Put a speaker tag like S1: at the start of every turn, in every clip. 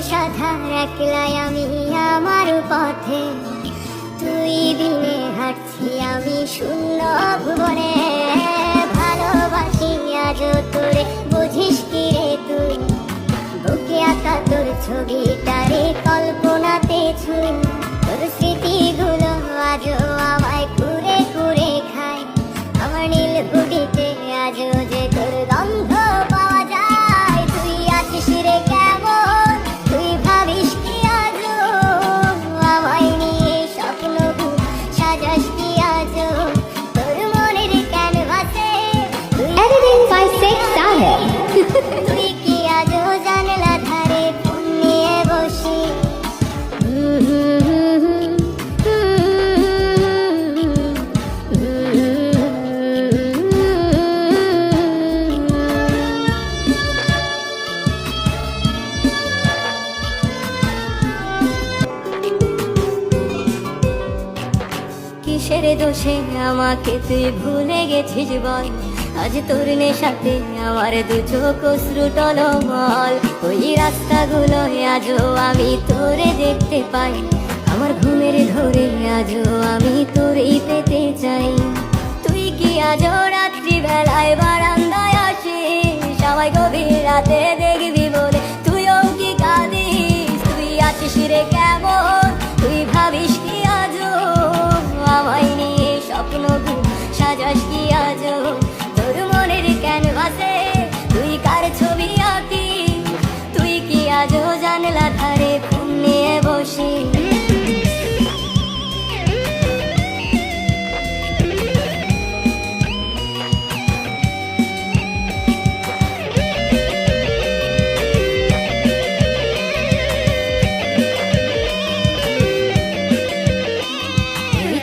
S1: সাধার একলাই আমি আমার পথে, তুই বিনে হাঁটছি আমি শূন্য ভুবনে। ভালোবাসি আজও তোরে, বুঝিস কি রে তুই? বুকে আঁকা তোর ছবিটারে কল্পনাতে ছুঁই, তোর স্মৃতিগুলো আজও আমায় কুরে কুরে খায়। আমার নীল বুড়িতে আজও যে তোর গন্ধ পাওয়া যায়। তুই আছিস রে কেমন, তুই ভাবিস কি আজও? আমায় নিয়ে স্বপ্ন সাজাস কি আজও? তোর মনের ক্যানভাসে
S2: Editing by Sheikh Sahel.
S1: তুই কি আজও জানলা ধারে ফোন নিয়ে বসি? কিসের দোষে আমাকে তুই ভুলে গেছিস বল? আজ তোর নেশাতে আমার দু চোখ অশ্রু টলমল। ওই রাস্তাগুলো আজও আমি তোরে দেখতে পাই, আমার ঘুমের ঘোরে আজও আমি তোরেই পেতে চাই। তুই কি আজও রাত্রি বেলায় বারান্দায় আসিস? সবাই গভীর রাতে দেখবি বলে তুইও কি কাঁদিস? তুই আছিস রে কেমন, তুই ভাবিস কি আজও? আমায় নিয়ে স্বপ্ন সাজাস কি আজও? তোর মনের ক্যানভাসে তুই কার ছবি আঁকি? তুই কি আজও জানলা ধারে ফোন নিয়ে বসি?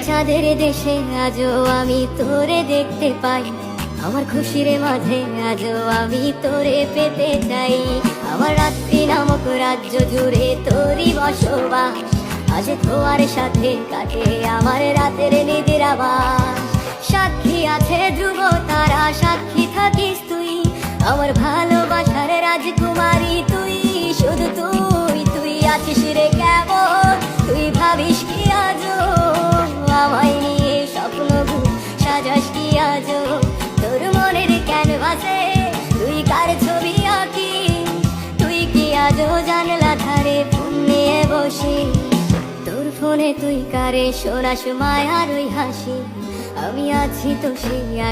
S1: চাঁদের দেশে আজও আমি তোরে দেখতে পাই, আমার খুশির মাঝে আজও আমি তোরে পেতে চাই। আমার রাত্রি নামক রাজ্য জুড়ে তোরই বসবাস, আজ তোমার সাথে কাটে আমার রাতের নিদ্রাবাস। সাক্ষী আছে ধ্রুব তারা, সাক্ষী থাকিস তুই আমার ভালোবাসার রাজকুমারী। তুই শুধু তুই, তুই আছিস রে কেমন, তুই ভাবিস কি আজও? আমায় নিয়ে স্বপ্ন সাজাস কি আজও? তোর মনের ক্যানভাসে তুই কার ছবি আঁকি? তুই কি আজও জানলা ধারে ফোন নিয়ে বসি? তোর ফোনে তুই কারে শোনাস মায়ার ওই হাসি? আমি আছি তো সেই আগে